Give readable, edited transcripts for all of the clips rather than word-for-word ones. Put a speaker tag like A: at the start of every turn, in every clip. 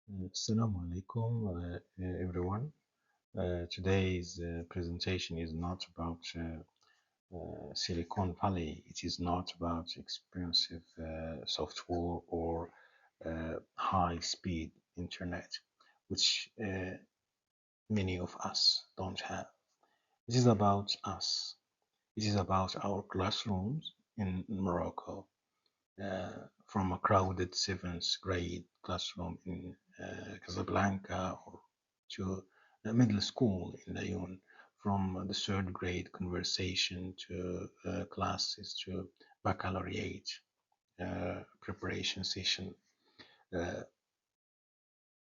A: Assalamu alaikum, everyone. Today's presentation is not about Silicon Valley. It is not about expensive software or high-speed internet, which many of us don't have. It is about us. It is about our classrooms in Morocco, from a crowded seventh grade classroom in Casablanca or to a middle school in Lyon, from the third grade conversation to classes to baccalaureate preparation session. Uh,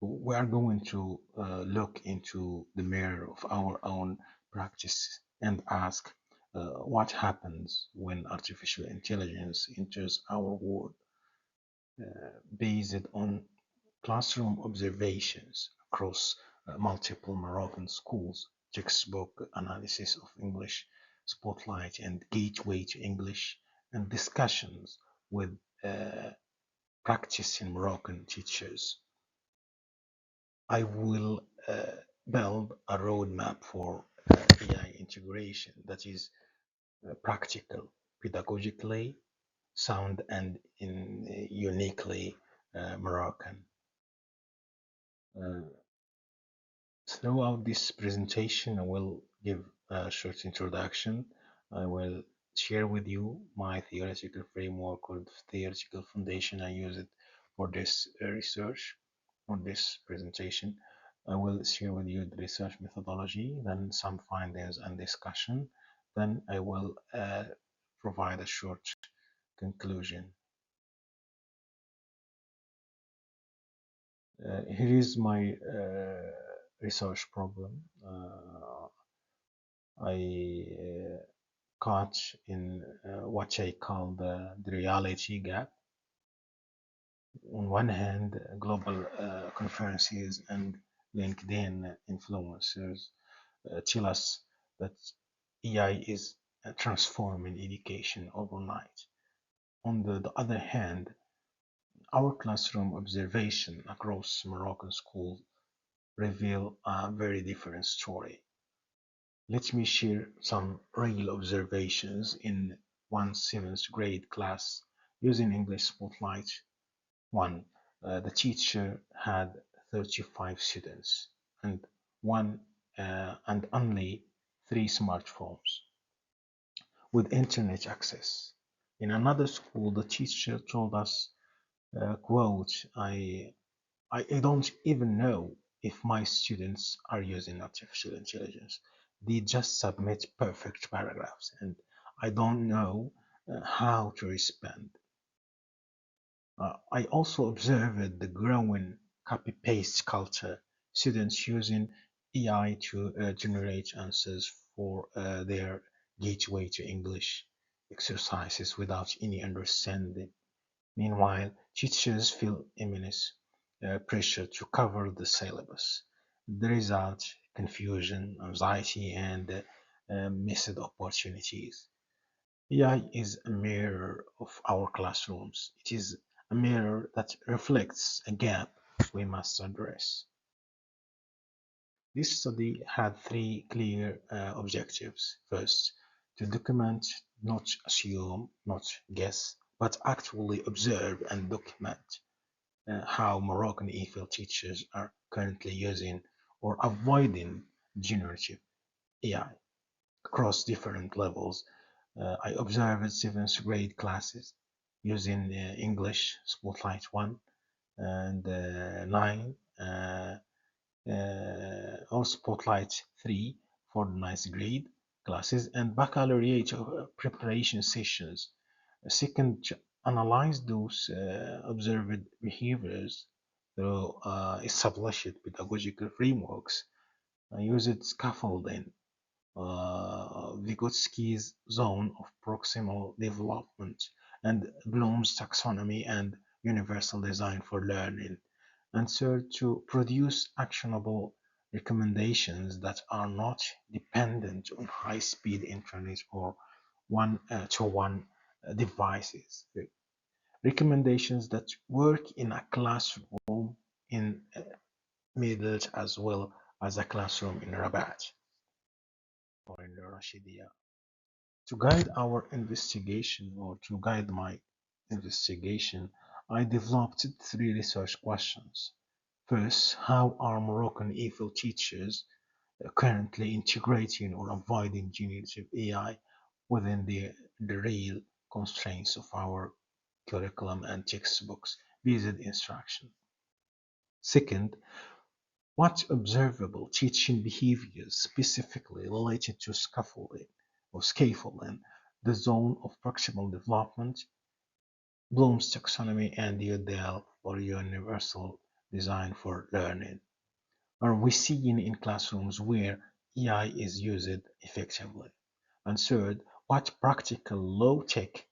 A: we are going to look into the mirror of our own practice and ask what happens when artificial intelligence enters our world, based on classroom observations across multiple Moroccan schools, textbook analysis of English, spotlight and gateway to English, and discussions with uh, practicing Moroccan teachers. I will build a roadmap for AI integration that is practical, pedagogically sound, and uniquely Moroccan. Uh, Throughout this presentation, I will give a short introduction. I will share with you my theoretical framework or theoretical foundation I use it for this research or this presentation. I will share with you the research methodology, then some findings and discussion. Then I will provide a short conclusion. Here is my research problem. I caught in what I call the reality gap. On one hand, global conferences and LinkedIn influencers tell us that AI is transforming education overnight. On the other hand, our classroom observation across Moroccan schools reveal a very different story. Let me share some real observations in one seventh grade class using English Spotlight 1. The teacher had 35 students and only 3 smartphones with internet access. In another school, the teacher told us, quote, I don't even know if my students are using artificial intelligence. They just submit perfect paragraphs, and I don't know how to respond. I also observed the growing copy-paste culture, students using AI to generate answers for their gateway to English exercises without any understanding. Meanwhile, teachers feel immense pressure to cover the syllabus. The result, confusion, anxiety, and missed opportunities. AI is a mirror of our classrooms. It is a mirror that reflects a gap we must address. This study had three clear objectives. First, to document, not assume, not guess, but actually observe and document how Moroccan EFL teachers are currently using or avoiding generative AI across different levels. I observed seventh grade classes using English Spotlight 1 and 9 or Spotlight 3 for the ninth grade classes and baccalaureate preparation sessions. Second, analyze those observed behaviors through established pedagogical frameworks. I used scaffolding, Vygotsky's zone of proximal development, and Bloom's taxonomy and universal design for learning. And third, to produce actionable recommendations that are not dependent on high-speed internet or one-to-one devices. Recommendations that work in a classroom in middles as well as a classroom in Rabat or in Rashidia. To guide our investigation or to guide my investigation, I developed three research questions. First, how are Moroccan EFL teachers currently integrating or avoiding generative AI within the real constraints of our curriculum and textbooks based instruction? Second, what observable teaching behaviors specifically related to scaffolding, the zone of proximal development, Bloom's taxonomy, and UDL or universal design for learning are we seeing in classrooms where AI is used effectively? And third, what practical low-tech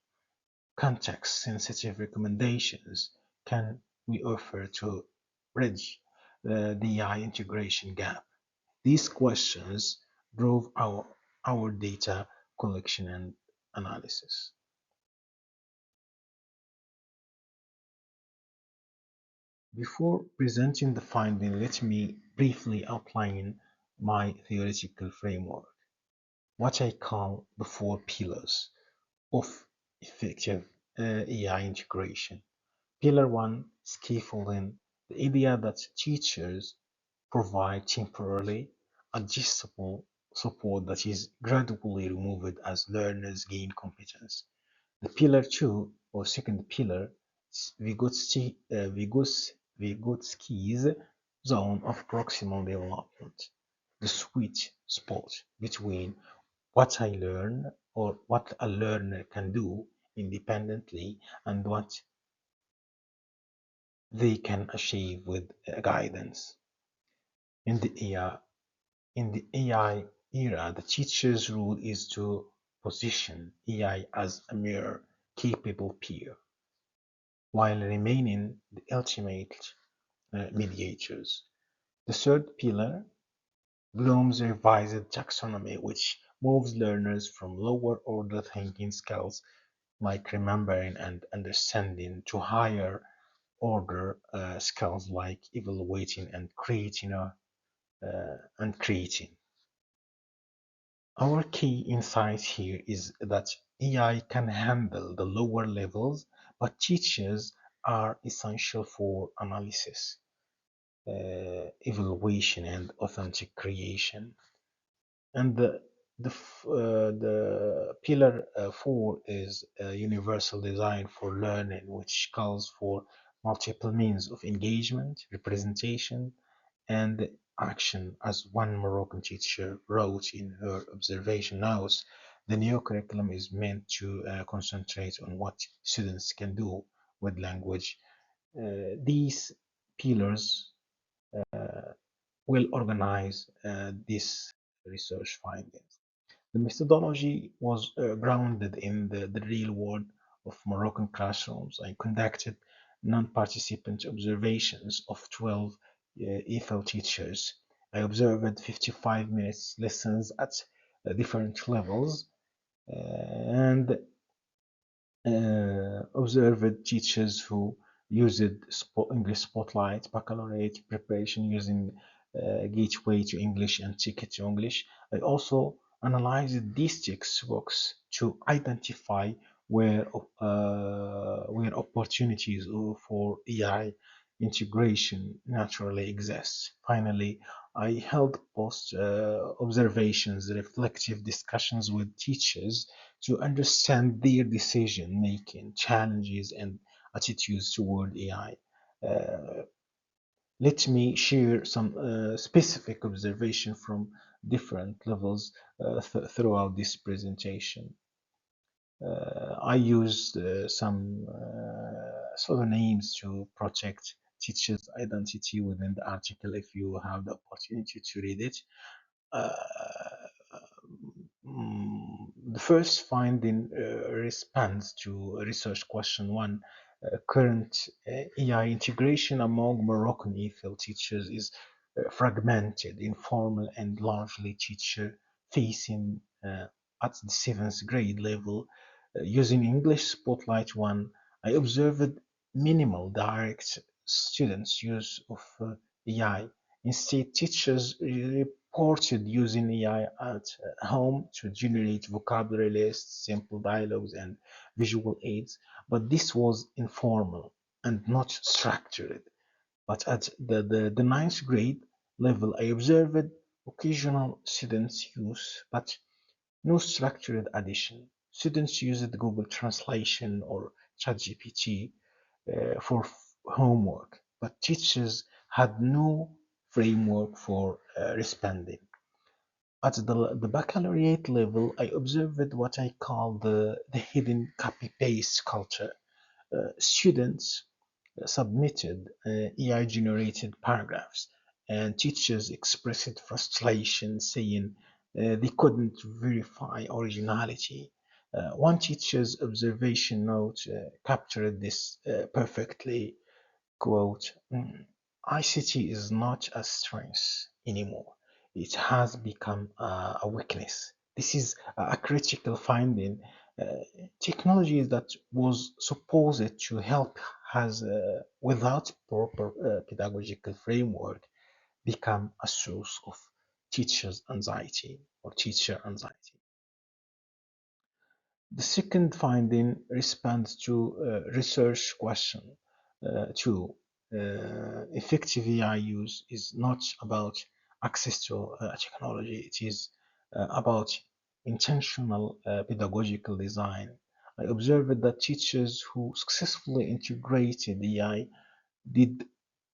A: context-sensitive recommendations can we offer to bridge the AI integration gap? These questions drove our data collection and analysis. Before presenting the finding, let me briefly outline my theoretical framework, what I call the four pillars of effective AI integration. Pillar one, scaffolding, the idea that teachers provide temporarily adjustable support that is gradually removed as learners gain competence. The pillar two, or second pillar, is Vygotsky's zone of proximal development, the sweet spot between what I learn or what a learner can do independently and what they can achieve with guidance. In the AI, in the AI era, the teacher's role is to position AI as a mere capable peer, while remaining the ultimate mediators. The third pillar, Bloom's revised taxonomy, which moves learners from lower order thinking skills like remembering and understanding to higher order skills like evaluating and creating. Our key insight here is that AI can handle the lower levels, but teachers are essential for analysis, evaluation, and authentic creation. And the pillar four is universal design for learning, which calls for multiple means of engagement, representation, and action. As one Moroccan teacher wrote in her observation notes, the new curriculum is meant to concentrate on what students can do with language. These pillars will organize this research findings. The methodology was grounded in the real world of Moroccan classrooms. I conducted non-participant observations of 12 EFL teachers. I observed 55 minutes lessons at different levels and observed teachers who used English Spotlight, baccalaureate preparation using Gateway to English and Ticket to English. I also analyzed these textbooks to identify where opportunities for AI integration naturally exist. Finally, I held post observations, reflective discussions with teachers to understand their decision making challenges and attitudes toward AI. Uh, Let me share some specific observation from different levels throughout this presentation. I used some pseudonyms to protect teachers' identity within the article if you have the opportunity to read it. Uh, the first finding responds to research question one. Current AI integration among Moroccan EFL teachers is fragmented, informal, and largely teacher facing at the seventh grade level. Using English Spotlight 1, I observed minimal direct students' use of AI Instead, teachers reported using AI at home to generate vocabulary lists, simple dialogues, and visual aids, but this was informal and not structured. But at the ninth grade level, I observed occasional students use, but no structured addition. Students used Google Translation or ChatGPT for homework, but teachers had no framework for responding. At the baccalaureate level, I observed what I call the hidden copy-paste culture. Students submitted AI-generated paragraphs, and teachers expressed frustration, saying they couldn't verify originality. One teacher's observation note captured this perfectly. Quote, ICT is not a strength anymore. It has become a weakness. This is a critical finding. Uh, Technology that was supposed to help has, without proper pedagogical framework, become a source of teachers' anxiety or teacher anxiety. The second finding responds to a research question. Two, effective AI use is not about access to technology, it is about intentional pedagogical design. I observed that teachers who successfully integrated AI did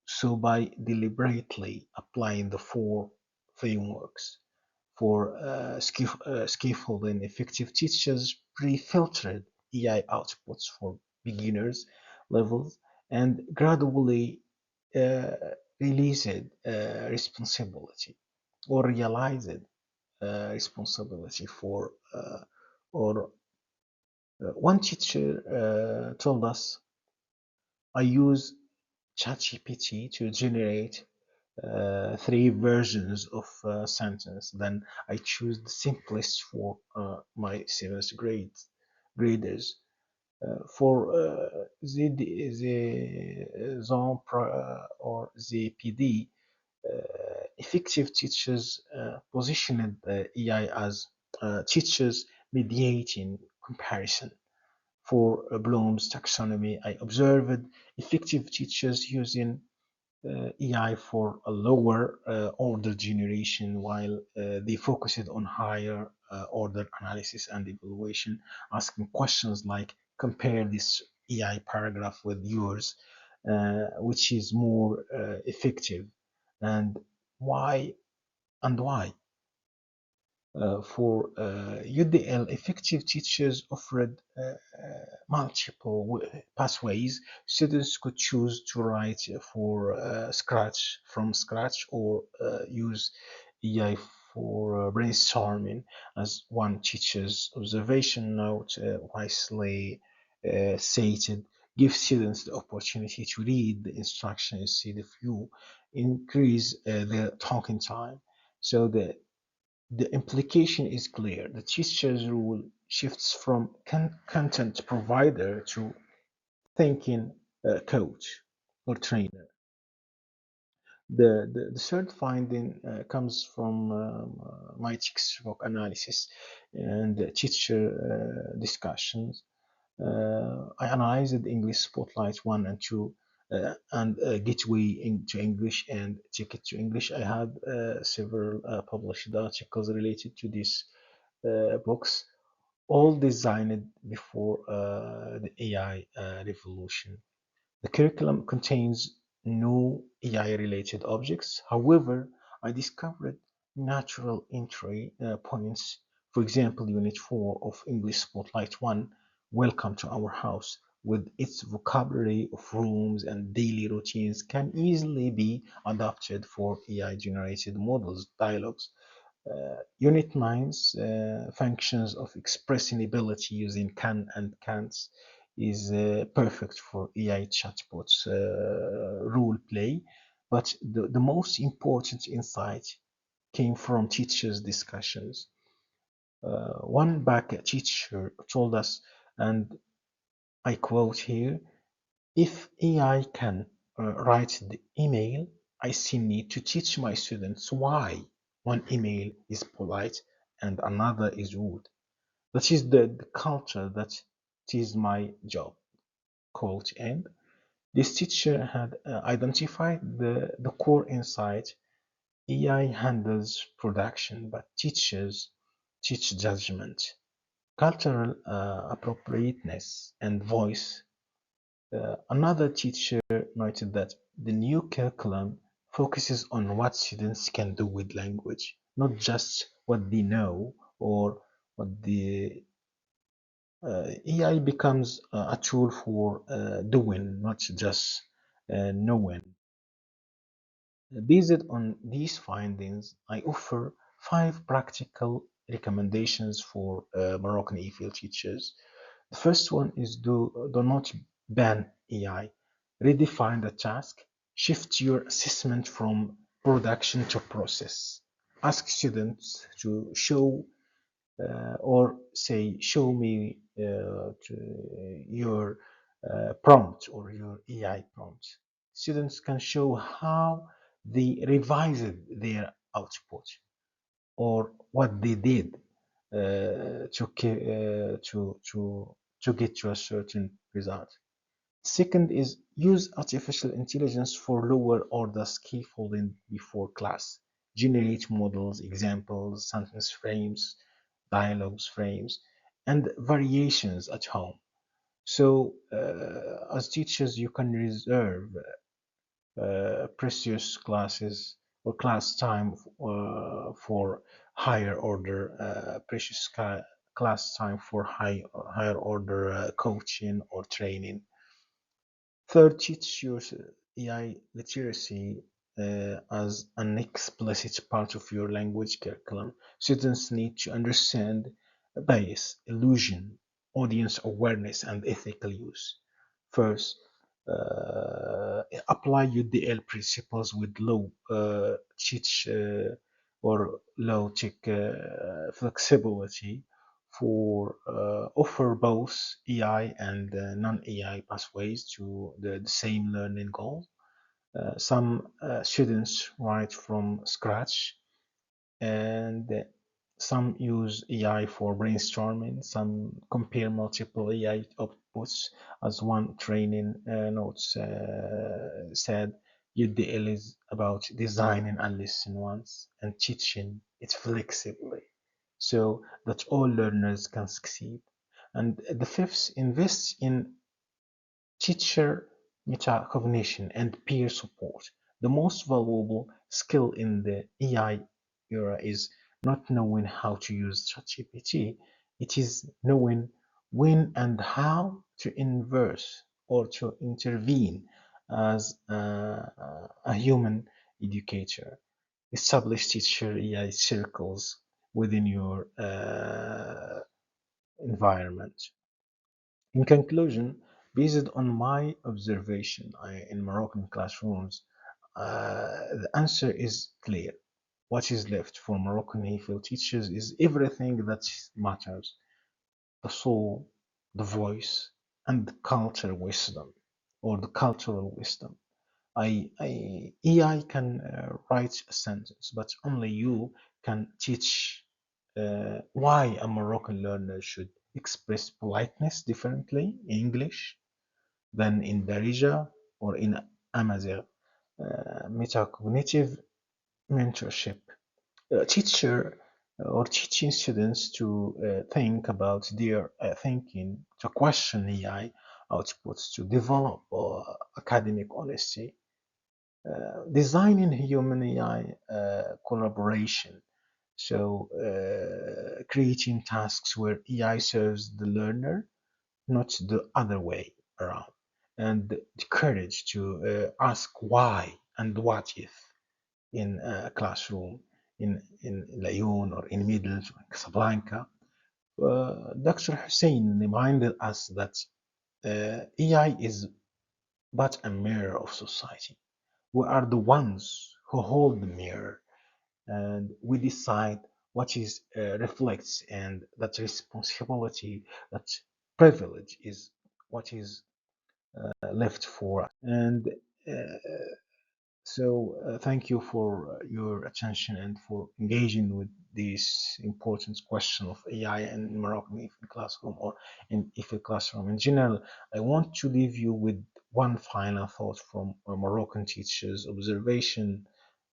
A: so by deliberately applying the four frameworks. For scaffolding, effective teachers pre-filtered AI outputs for beginners levels and gradually uh, released responsibility or realized responsibility for or one teacher told us, I use ChatGPT to generate three versions of a sentence. Then I choose the simplest for my seventh grade graders. For the zone or the PD, effective teachers positioned AI as teachers mediating comparison. For Bloom's taxonomy, I observed effective teachers using AI for a lower order generation while they focused on higher order analysis and evaluation, asking questions like compare this AI paragraph with yours, which is more effective, and why and why. For UDL, effective teachers offered multiple pathways. Students could choose to write from scratch, or use AI for brainstorming, as one teacher's observation note wisely stated. Give students the opportunity to read the instructions, see the view, increase their talking time. So the implication is clear. The teacher's role shifts from content provider to thinking coach or trainer. The third finding comes from my textbook analysis and teacher discussions. I analyzed English Spotlight 1 and 2 and Gateway into English and Ticket to English. I had several published articles related to these books, all designed before the AI revolution. The curriculum contains no AI-related objects. However, I discovered natural entry points. For example, Unit 4 of English Spotlight 1, Welcome to Our House, with its vocabulary of rooms and daily routines, can easily be adapted for AI-generated models, dialogues. Unit 9's functions of expressing ability using can and can'ts is perfect for AI chatbots role play. But the most important insight came from teachers' discussions. One back teacher told us, and I quote here, if AI can write the email, I still need to teach my students why one email is polite and another is rude. That is the culture that it is my job. Quote end. This teacher had identified the core insight. AI handles production, but teachers teach judgment, cultural appropriateness, and voice. Another teacher noted that the new curriculum focuses on what students can do with language, not just what they know or what the AI becomes a tool for doing, not just knowing. Based on these findings, I offer 5 practical recommendations for Moroccan EFL teachers. The first one is do not ban AI. Redefine the task. Shift your assessment from production to process. Ask students to show or say, show me your prompt or your AI prompt. Students can show how they revised their output or what they did to get to a certain result. Second is use artificial intelligence for lower order scaffolding before class. Generate models, examples, sentence frames, dialogues frames, and variations at home. So, as teachers, you can reserve precious classes or class time for higher order, precious class time for higher order coaching or training. Third, teach your AI literacy as an explicit part of your language curriculum. Students need to understand bias, illusion, audience awareness, and ethical use. First, apply UDL principles with low teach or low tech flexibility for offer both AI and non-AI pathways to the same learning goal. Some students write from scratch, and some use AI for brainstorming. Some compare multiple AI outputs, as one training notes said. UDL is about designing a lesson once and teaching it flexibly so that all learners can succeed. And the fifth, invest in teacher metacognition and peer support. The most valuable skill in the AI era is not knowing how to use ChatGPT. It is knowing when and how to inverse or to intervene as a human educator. Establish teacher AI circles within your environment. In conclusion, based on my observation in Moroccan classrooms, the answer is clear. What is left for Moroccan EFL teachers is everything that matters: the soul, the voice, and the cultural wisdom, or the cultural wisdom. AI can write a sentence, but only you can teach why a Moroccan learner should express politeness differently in English than in Darija or in Amazigh. Metacognitive mentorship. A teacher or teaching students to think about their thinking, to question AI outputs, to develop academic honesty, designing human AI collaboration. So, creating tasks where AI serves the learner, not the other way around. And the courage to ask why and what if in a classroom in Lyon or in Middle or Casablanca. Dr. Hussein reminded us that AI is but a mirror of society. We are the ones who hold the mirror, and we decide what is reflects, and that responsibility, that privilege is what is left for us. And Thank you for your attention and for engaging with this important question of AI and Moroccan EFL classroom or in EFL classroom in general. I want to leave you with one final thought from a Moroccan teacher's observation.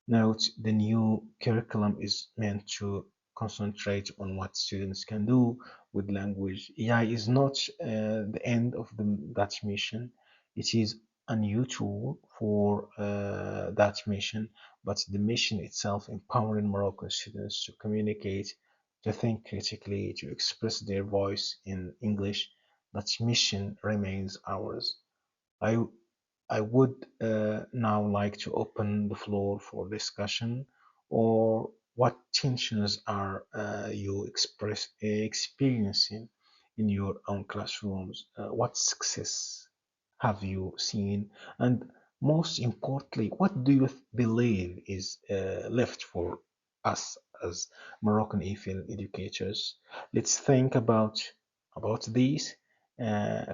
A: Note, the new curriculum is meant to concentrate on what students can do with language. AI is not the end of that mission. It is a new tool for that mission, but the mission itself empowering Moroccan students to communicate, to think critically, to express their voice in English. That mission remains ours. I I would now like to open the floor for discussion. Or what tensions are you experiencing in your own classrooms? What success have you seen? And most importantly, what do you believe is left for us as Moroccan EFL educators? Let's think about these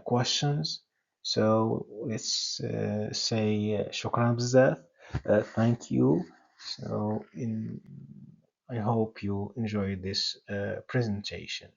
A: questions. So let's say شكرا بزاف. Thank you. So I hope you enjoyed this presentation.